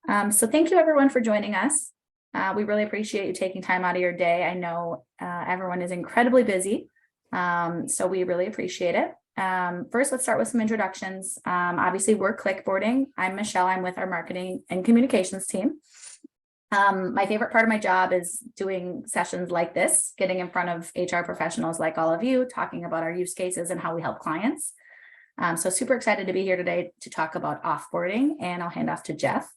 So thank you everyone for joining us. We really appreciate you taking time out of your day. I know everyone is incredibly busy, so we really appreciate it. First, let's start with some introductions. Obviously, we're Clickboarding. I'm Michelle. I'm with our marketing and communications team. My favorite part of my job is doing sessions like this, getting in front of HR professionals like all of you, talking about our use cases and how we help clients. So super excited to be here today to talk about offboarding, and I'll hand off to Jeff.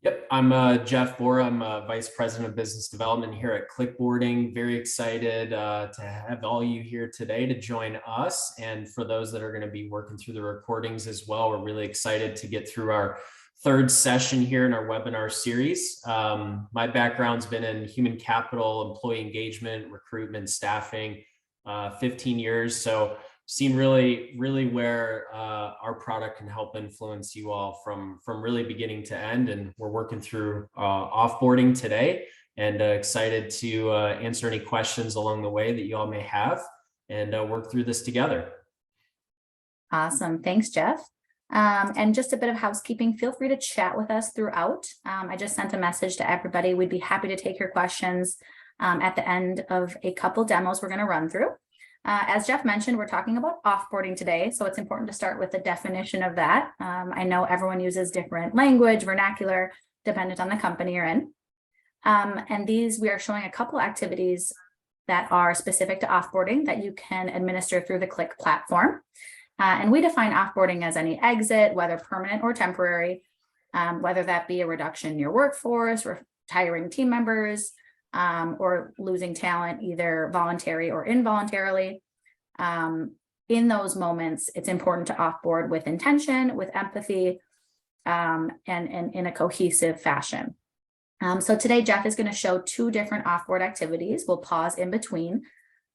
Yep, I'm Jeff Bora. I'm Vice President of Business Development here at Clickboarding. Very excited to have all you here today to join us. And for those that are going to be working through the recordings as well, we're really excited to get through our third session here in our webinar series. My background's been in human capital, employee engagement, recruitment, staffing, 15 years. So seen really where our product can help influence you all from really beginning to end. And we're working through offboarding today, and excited to answer any questions along the way that you all may have, and work through this together. Awesome. Thanks, Jeff. And just a bit of housekeeping, feel free to chat with us throughout. I just sent a message to everybody. We'd be happy to take your questions at the end of a couple demos we're going to run through. As Jeff mentioned, we're talking about offboarding today, so it's important to start with the definition of that. I know everyone uses different language, vernacular, dependent on the company you're in. And we are showing a couple activities that are specific to offboarding that you can administer through the Click platform. And we define offboarding as any exit, whether permanent or temporary, whether that be a reduction in your workforce, retiring team members, or losing talent, either voluntary or involuntarily. In those moments, it's important to offboard with intention, with empathy, and in a cohesive fashion. So today, Jeff is going to show two different offboard activities. We'll pause in between.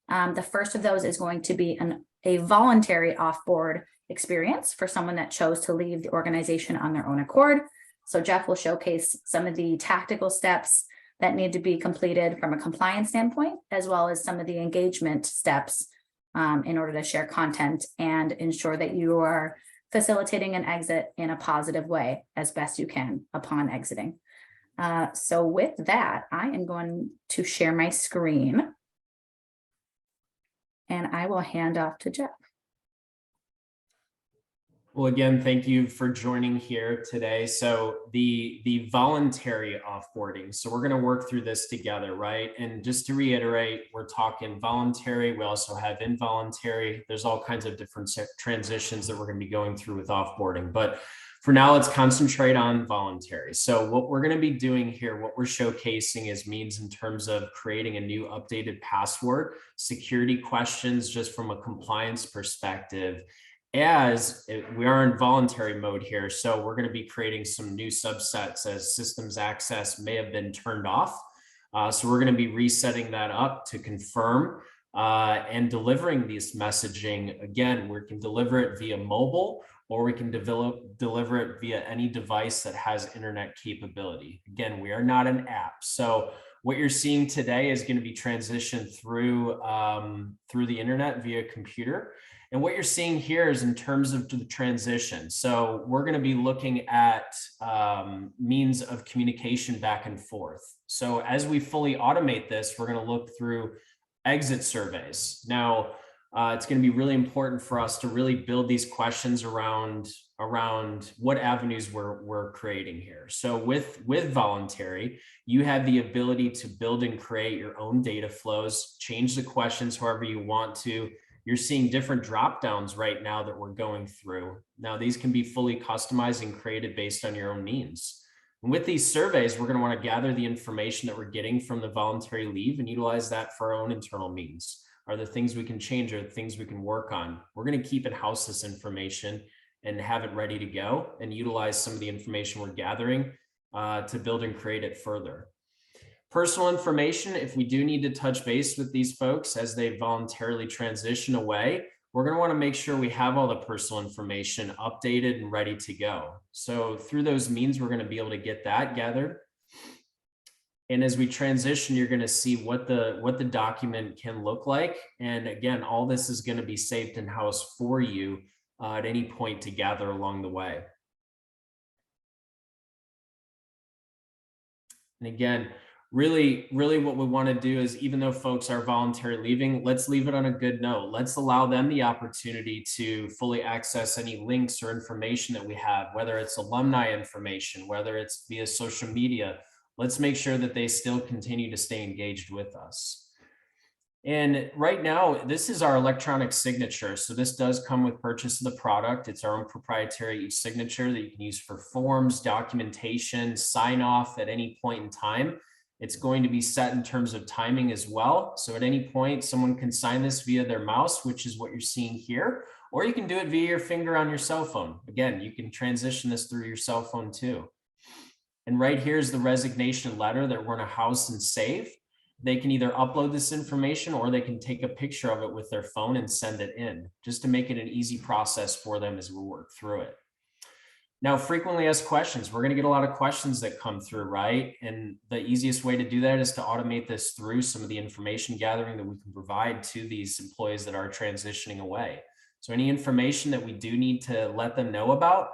The first of those is going to be a voluntary offboard experience for someone that chose to leave the organization on their own accord. So Jeff will showcase some of the tactical steps that need to be completed from a compliance standpoint, as well as some of the engagement steps in order to share content and ensure that you are facilitating an exit in a positive way as best you can upon exiting. So with that, I am going to share my screen, and I will hand off to Jeff. Well, again, thank you for joining here today. So the voluntary offboarding. So we're going to work through this together, right? And just to reiterate, we're talking voluntary. We also have involuntary. There's all kinds of different transitions that we're going to be going through with offboarding. But for now, let's concentrate on voluntary. So what we're going to be doing here, what we're showcasing is means in terms of creating a new updated password, security questions, just from a compliance perspective, as we are in voluntary mode here. So we're going to be creating some new subsets as systems access may have been turned off. So we're going to be resetting that up to confirm and delivering this messaging. Again, we can deliver it via mobile, or we can deliver it via any device that has internet capability. Again, we are not an app. So what you're seeing today is going to be transitioned through the internet via computer. And what you're seeing here is in terms of the transition. So we're going to be looking at means of communication back and forth. So as we fully automate this, we're going to look through exit surveys. Now, it's going to be really important for us to really build these questions around what avenues we're creating here. So with voluntary, you have the ability to build and create your own data flows, change the questions however you want to. You're seeing different drop downs right now that we're going through. Now, these can be fully customized and created based on your own needs. And with these surveys, we're going to want to gather the information that we're getting from the voluntary leave and utilize that for our own internal means. Are there things we can change? Are there things we can work on? We're going to keep in-house this information and have it ready to go and utilize some of the information we're gathering to build and create it further. Personal information, if we do need to touch base with these folks as they voluntarily transition away, we're going to want to make sure we have all the personal information updated and ready to go. So through those means, we're going to be able to get that gathered. And as we transition, you're going to see what the document can look like. And again, all this is going to be saved in-house for you at any point to gather along the way. And again, really what we want to do is, even though folks are voluntarily leaving, let's leave it on a good note. Let's allow them the opportunity to fully access any links or information that we have, whether it's alumni information, whether it's via social media. Let's make sure that they still continue to stay engaged with us. And right now, this is our electronic signature. So this does come with purchase of the product. It's our own proprietary e-signature that you can use for forms, documentation, sign off at any point in time. It's going to be set in terms of timing as well. So at any point, someone can sign this via their mouse, which is what you're seeing here, or you can do it via your finger on your cell phone. Again, you can transition this through your cell phone too. And right here is the resignation letter that we're going to house and save. They can either upload this information or they can take a picture of it with their phone and send it in, just to make it an easy process for them as we work through it. Now, frequently asked questions. We're going to get a lot of questions that come through, right? And the easiest way to do that is to automate this through some of the information gathering that we can provide to these employees that are transitioning away. So any information that we do need to let them know about,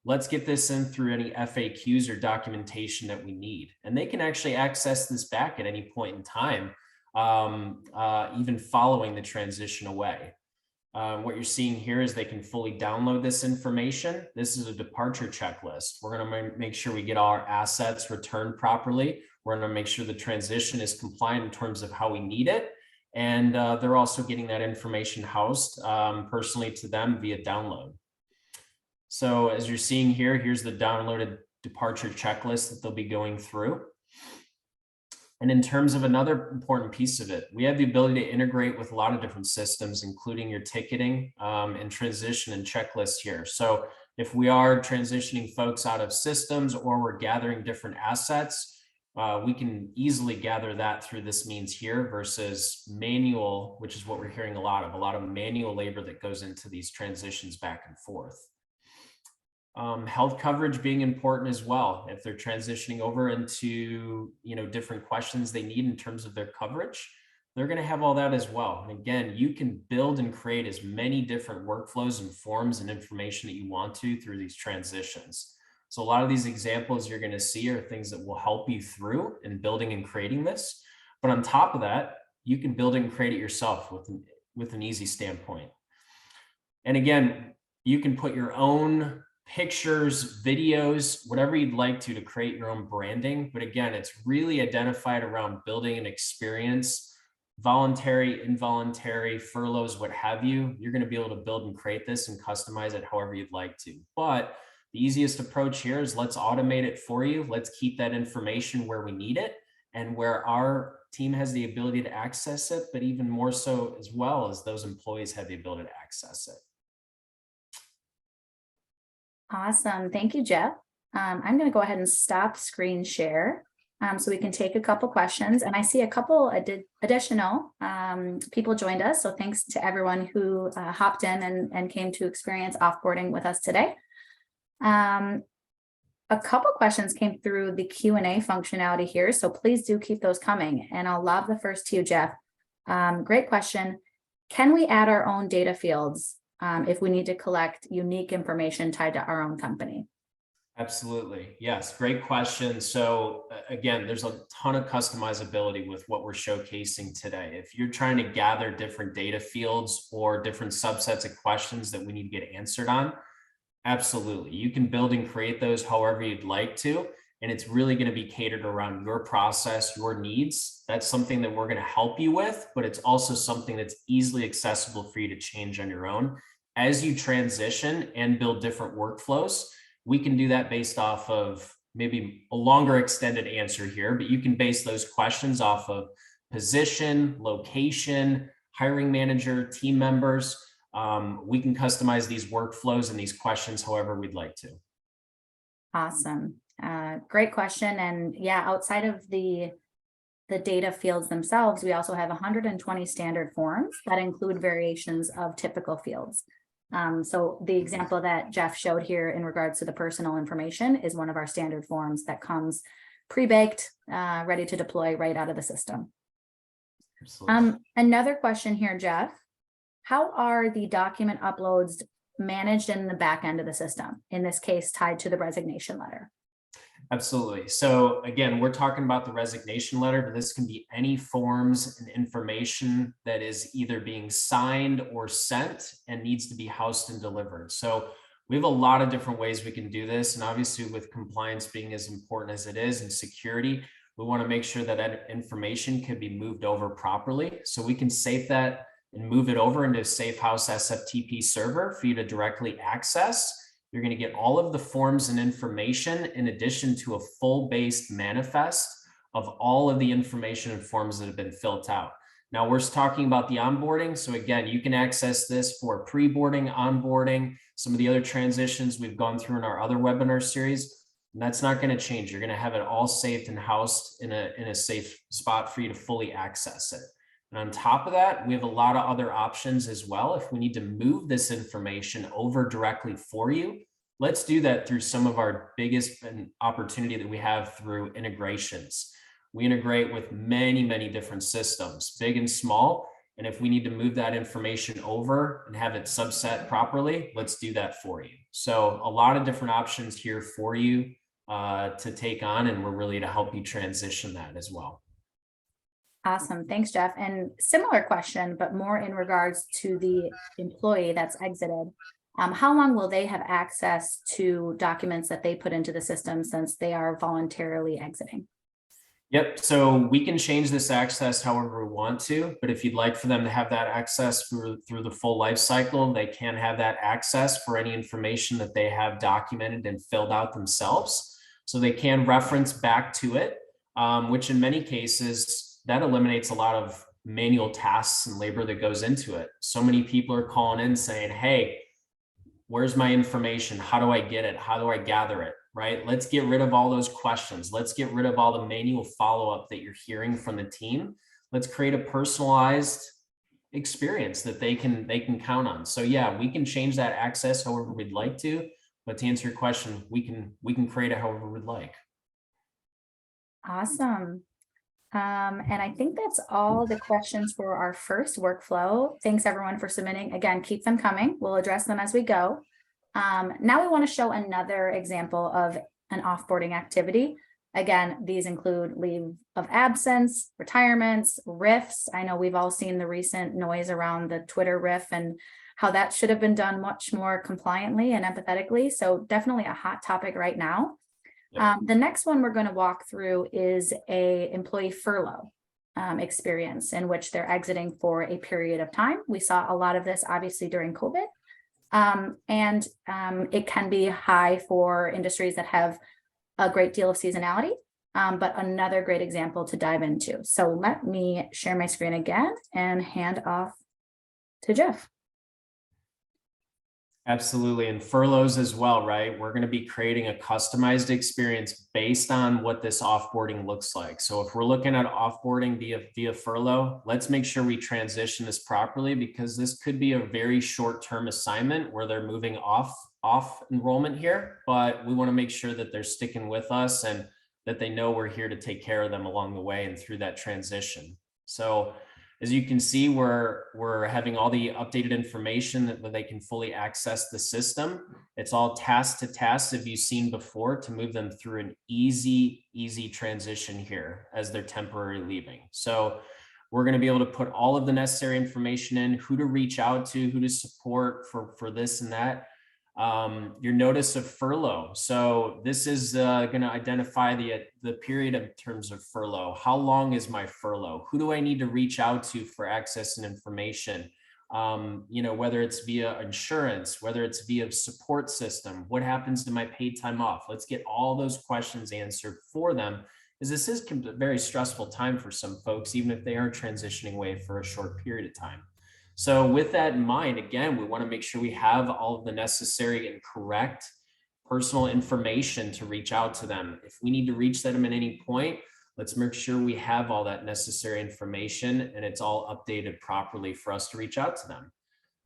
let's get this in through any FAQs or documentation that we need. And they can actually access this back at any point in time, even following the transition away. What you're seeing here is they can fully download this information. This is a departure checklist. We're going to make sure we get all our assets returned properly. We're going to make sure the transition is compliant in terms of how we need it. And they're also getting that information housed personally to them via download. So as you're seeing here, here's the downloaded departure checklist that they'll be going through. And in terms of another important piece of it, we have the ability to integrate with a lot of different systems, including your ticketing and transition and checklist here. So if we are transitioning folks out of systems or we're gathering different assets, we can easily gather that through this means here versus manual, which is what we're hearing a lot of manual labor that goes into these transitions back and forth. Health coverage being important as well. If they're transitioning over into, different questions they need in terms of their coverage, they're going to have all that as well. And again, you can build and create as many different workflows and forms and information that you want to through these transitions. So a lot of these examples you're going to see are things that will help you through in building and creating this. But on top of that, you can build and create it yourself with an easy standpoint. And again, you can put your own pictures, videos, whatever you'd like to create your own branding. But again, it's really identified around building an experience, voluntary, involuntary, furloughs, what have you. You're going to be able to build and create this and customize it however you'd like to. But the easiest approach here is let's automate it for you. Let's keep that information where we need it and where our team has the ability to access it, but even more so as well as those employees have the ability to access it. Awesome. Thank you, Jeff. I'm going to go ahead and stop screen share so we can take a couple questions. And I see a couple additional people joined us. So thanks to everyone who hopped in and came to experience offboarding with us today. A couple questions came through the Q&A functionality here. So please do keep those coming. And I'll lob the first to you, Jeff. Great question. Can we add our own data fields if we need to collect unique information tied to our own company? Absolutely. Yes. Great question. So again, there's a ton of customizability with what we're showcasing today. If you're trying to gather different data fields or different subsets of questions that we need to get answered on, absolutely. You can build and create those however you'd like to. And it's really going to be catered around your process, your needs. That's something that we're going to help you with, but it's also something that's easily accessible for you to change on your own. As you transition and build different workflows, we can do that based off of maybe a longer extended answer here, but you can base those questions off of position, location, hiring manager, team members. We can customize these workflows and these questions however we'd like to. Awesome. Great question. And yeah, outside of the data fields themselves, we also have 120 standard forms that include variations of typical fields. So the example that Jeff showed here in regards to the personal information is one of our standard forms that comes pre-baked, ready to deploy right out of the system. Another question here, Jeff. How are the document uploads managed in the back end of the system, in this case, tied to the resignation letter? Absolutely. So again, we're talking about the resignation letter, but this can be any forms and information that is either being signed or sent and needs to be housed and delivered. So we have a lot of different ways we can do this. And obviously with compliance being as important as it is and security, we want to make sure that that information can be moved over properly. So we can save that and move it over into a Safe House SFTP server for you to directly access. You're going to get all of the forms and information in addition to a full-based manifest of all of the information and forms that have been filled out. Now we're talking about the onboarding. So again, you can access this for pre-boarding, onboarding, some of the other transitions we've gone through in our other webinar series. And that's not going to change. You're going to have it all saved and housed in a safe spot for you to fully access it. And on top of that, we have a lot of other options as well. If we need to move this information over directly for you, let's do that through some of our biggest opportunity that we have through integrations. We integrate with many, many different systems, big and small. And if we need to move that information over and have it subset properly, let's do that for you. So a lot of different options here for you to take on, and we're really to help you transition that as well. Awesome. Thanks, Jeff. And similar question, but more in regards to the employee that's exited. How long will they have access to documents that they put into the system since they are voluntarily exiting? Yep. So we can change this access however we want to, but if you'd like for them to have that access through the full life cycle, they can have that access for any information that they have documented and filled out themselves. So they can reference back to it, which in many cases, that eliminates a lot of manual tasks and labor that goes into it. So many people are calling in saying, hey, where's my information? How do I get it? How do I gather it? Right? Let's get rid of all those questions. Let's get rid of all the manual follow-up that you're hearing from the team. Let's create a personalized experience that they can count on. So yeah, we can change that access however we'd like to, but to answer your question, we can create it however we'd like. Awesome. And I think that's all the questions for our first workflow. Thanks everyone for submitting. Again, keep them coming. We'll address them as we go. Now we want to show another example of an offboarding activity. Again, these include leave of absence, retirements, RIFs. I know we've all seen the recent noise around the Twitter RIF and how that should have been done much more compliantly and empathetically. So definitely a hot topic right now. The next one we're going to walk through is a employee furlough experience in which they're exiting for a period of time. We saw a lot of this obviously during COVID. It can be high for industries that have a great deal of seasonality, but another great example to dive into. So let me share my screen again and hand off to Jeff. Absolutely. And furloughs as well, right? We're going to be creating a customized experience based on what this offboarding looks like. So if we're looking at offboarding via furlough, let's make sure we transition this properly, because this could be a very short-term assignment where they're moving off enrollment here, but we want to make sure that they're sticking with us and that they know we're here to take care of them along the way and through that transition. So as you can see, we're having all the updated information that they can fully access the system. It's all task to task, as you've seen before, to move them through an easy transition here as they're temporarily leaving. So we're going to be able to put all of the necessary information in, who to reach out to, who to support for this and that. Your notice of furlough. So this is going to identify the period in terms of furlough. How long is my furlough? Who do I need to reach out to for access and information? Whether it's via insurance, whether it's via support system, what happens to my paid time off? Let's get all those questions answered for them, because this is a very stressful time for some folks, even if they are transitioning away for a short period of time. So with that in mind, again, we want to make sure we have all of the necessary and correct personal information to reach out to them. If we need to reach them at any point, let's make sure we have all that necessary information and it's all updated properly for us to reach out to them.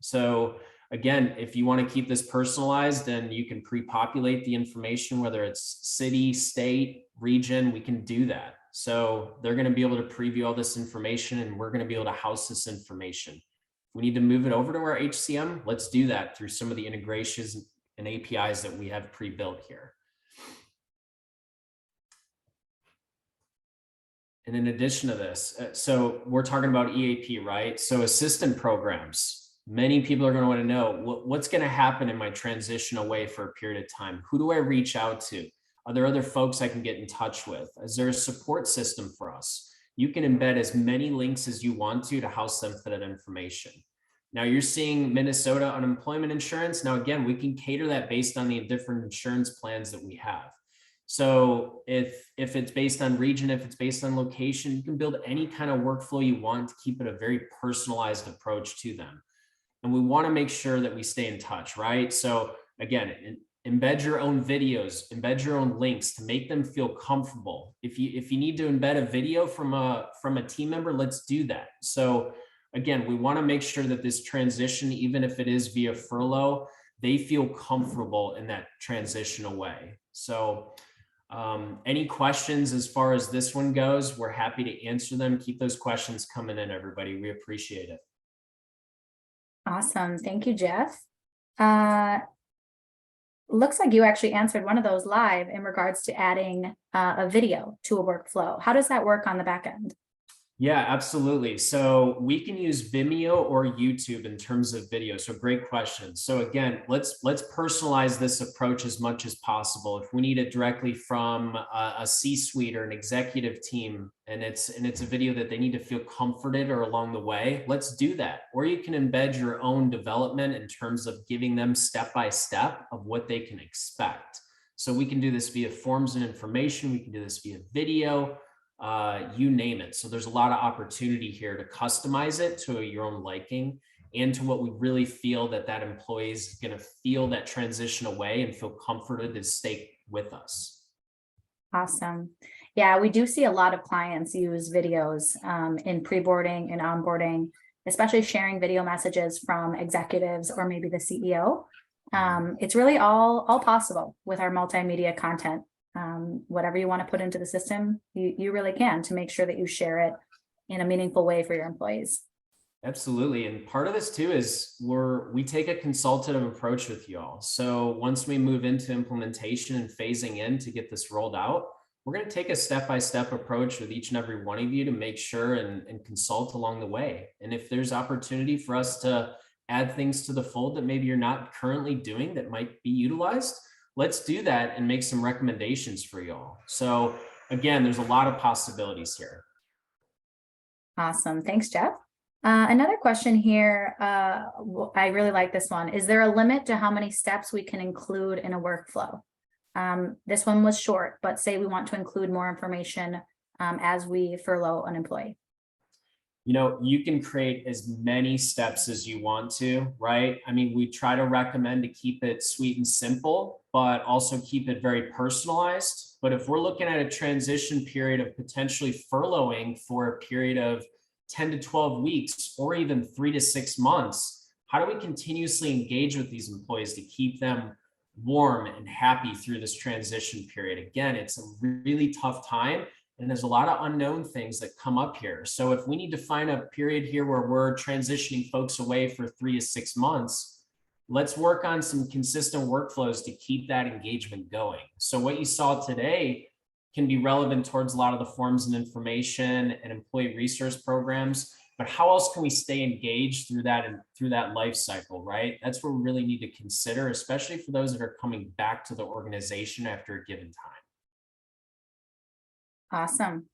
So again, if you want to keep this personalized, then you can pre-populate the information, whether it's city, state, region, we can do that. So they're going to be able to preview all this information and we're going to be able to house this information. We need to move it over to our HCM. Let's do that through some of the integrations and APIs that we have pre-built here. And in addition to this, so we're talking about EAP, right? So assistant programs, many people are going to want to know what's going to happen in my transition away for a period of time. Who do I reach out to? Are there other folks I can get in touch with? Is there a support system for us? You can embed as many links as you want to house them for that information. Now you're seeing Minnesota unemployment insurance. Now, again, we can cater that based on the different insurance plans that we have. So if it's based on region, if it's based on location, you can build any kind of workflow you want to keep it a very personalized approach to them. And we want to make sure that we stay in touch, right? So again, embed your own videos, embed your own links to make them feel comfortable. If you need to embed a video from a team member, let's do that. So again, we want to make sure that this transition, even if it is via furlough, they feel comfortable in that transition away. So any questions as far as this one goes, we're happy to answer them. Keep those questions coming in, everybody. We appreciate it. Awesome. Thank you, Jeff. Looks like you actually answered one of those live in regards to adding a video to a workflow. How does that work on the back end? Yeah, absolutely. So we can use Vimeo or YouTube in terms of video. So great question. So again, let's personalize this approach as much as possible. If we need it directly from a C-suite or an executive team, and it's a video that they need to feel comforted or along the way, let's do that. Or you can embed your own development in terms of giving them step-by-step of what they can expect. So we can do this via forms and information. We can do this via video. You name it. So there's a lot of opportunity here to customize it to your own liking and to what we really feel that employee is going to feel that transition away and feel comforted to stay with us. Awesome. Yeah, we do see a lot of clients use videos in pre-boarding and onboarding, especially sharing video messages from executives or maybe the CEO. It's really all possible with our multimedia content. Whatever you want to put into the system, you really can, to make sure that you share it in a meaningful way for your employees. Absolutely. And part of this too is we take a consultative approach with you all. So once we move into implementation and phasing in to get this rolled out, we're going to take a step-by-step approach with each and every one of you to make sure and consult along the way. And if there's opportunity for us to add things to the fold that maybe you're not currently doing that might be utilized, let's do that and make some recommendations for y'all. So again, there's a lot of possibilities here. Awesome. Thanks, Jeff. Another question here. I really like this one. Is there a limit to how many steps we can include in a workflow? This one was short, but say we want to include more information as we furlough an employee. You can create as many steps as you want to, right? I mean, we try to recommend to keep it sweet and simple, but also keep it very personalized. But if we're looking at a transition period of potentially furloughing for a period of 10 to 12 weeks, or even 3 to 6 months, how do we continuously engage with these employees to keep them warm and happy through this transition period? Again, it's a really tough time. And there's a lot of unknown things that come up here. So if we need to find a period here where we're transitioning folks away for 3 to 6 months, let's work on some consistent workflows to keep that engagement going. So what you saw today can be relevant towards a lot of the forms and information and employee resource programs, but how else can we stay engaged through that life cycle, right? That's what we really need to consider, especially for those that are coming back to the organization after a given time. Awesome.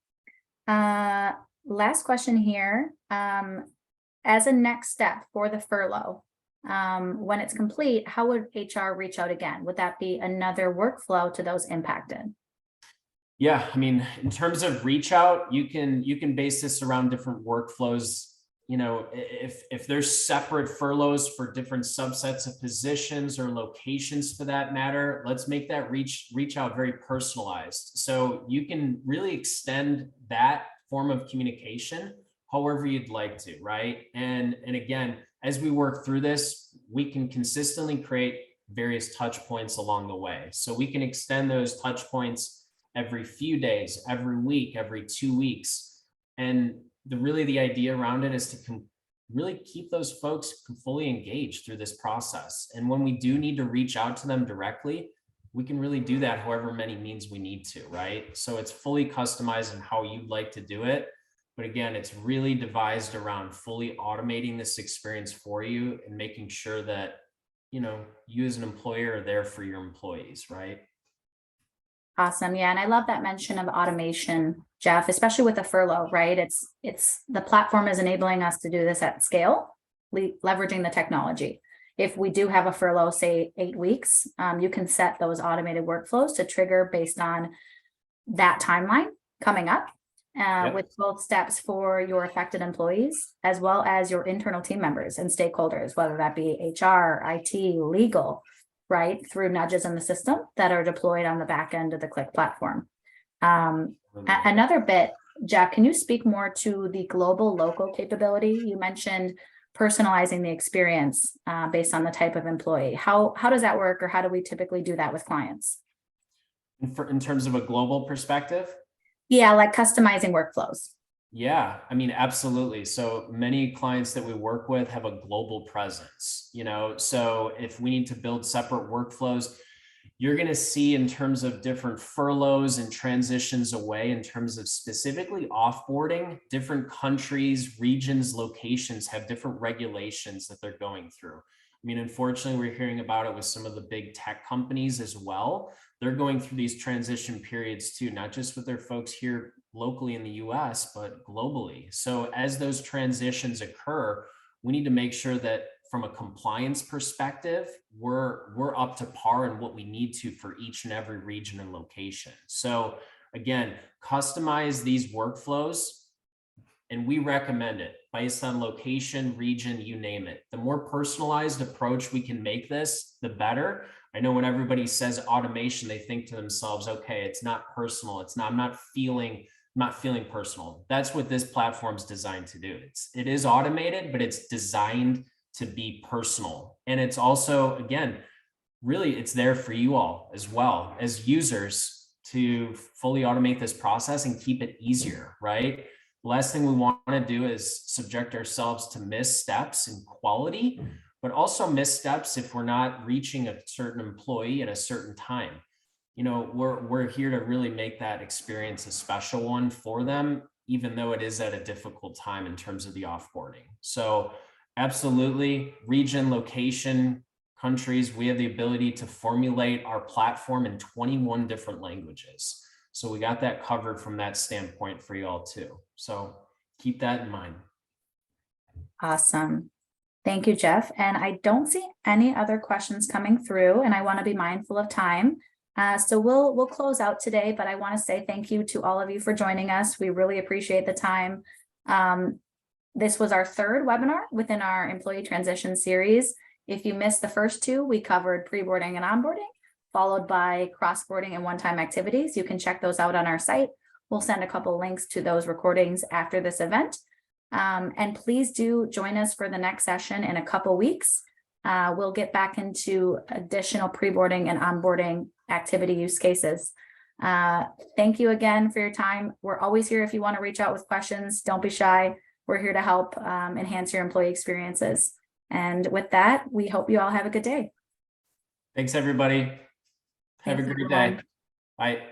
Last question here. As a next step for the furlough, when it's complete, how would HR reach out again? Would that be another workflow to those impacted? Yeah, I mean, in terms of reach out, you can base this around different workflows. If there's separate furloughs for different subsets of positions or locations for that matter, let's make that reach out very personalized. So you can really extend that form of communication however you'd like to, right? And again, as we work through this, we can consistently create various touch points along the way. So we can extend those touch points every few days, every week, every 2 weeks. And the idea around it is to really keep those folks fully engaged through this process. And when we do need to reach out to them directly, we can really do that however many means we need to, right? So it's fully customized in how you'd like to do it. But again, it's really devised around fully automating this experience for you and making sure that, you as an employer are there for your employees, right? Awesome. Yeah. And I love that mention of automation, Jeff, especially with the furlough, right? It's the platform is enabling us to do this at scale, leveraging the technology. If we do have a furlough, say 8 weeks, you can set those automated workflows to trigger based on that timeline coming up, Yep. with both steps for your affected employees, as well as your internal team members and stakeholders, whether that be HR, IT, legal, right, through nudges in the system that are deployed on the back end of the Click platform. Another bit, Jeff, can you speak more to the global local capability? You mentioned personalizing the experience based on the type of employee. How does that work, or how do we typically do that with clients? In terms of a global perspective? Yeah, like customizing workflows. Yeah, I mean, absolutely. So many clients that we work with have a global presence, so if we need to build separate workflows, you're going to see in terms of different furloughs and transitions away, in terms of specifically offboarding, different countries, regions, locations have different regulations that they're going through. I mean, unfortunately, we're hearing about it with some of the big tech companies as well. They're going through these transition periods too, not just with their folks here locally in the US, but globally. So as those transitions occur, we need to make sure that from a compliance perspective, we're up to par in what we need to for each and every region and location. So again, customize these workflows, and we recommend it based on location, region, you name it. The more personalized approach we can make this, the better. I know when everybody says automation, they think to themselves, okay, it's not personal. I'm not feeling personal. That's what this platform's designed to do. It is automated, but it's designed to be personal. And it's also, again, really, it's there for you all as well as users to fully automate this process and keep it easier, right? Last thing we want to do is subject ourselves to missteps in quality, but also missteps if we're not reaching a certain employee at a certain time. We're here to really make that experience a special one for them, even though it is at a difficult time in terms of the offboarding. So absolutely, region, location, countries, we have the ability to formulate our platform in 21 different languages. So we got that covered from that standpoint for you all too. So keep that in mind. Awesome. Thank you, Jeff. And I don't see any other questions coming through, and I want to be mindful of time. So we'll close out today, but I want to say thank you to all of you for joining us. We really appreciate the time. This was our third webinar within our employee transition series. If you missed the first two, we covered pre-boarding and onboarding, followed by cross-boarding and one-time activities. You can check those out on our site. We'll send a couple links to those recordings after this event. And please do join us for the next session in a couple weeks. We'll get back into additional pre-boarding and onboarding activity use cases. Thank you again for your time. We're always here if you want to reach out with questions. Don't be shy. We're here to help enhance your employee experiences. And with that, we hope you all have a good day. Thanks, everybody. Have a great day. Bye.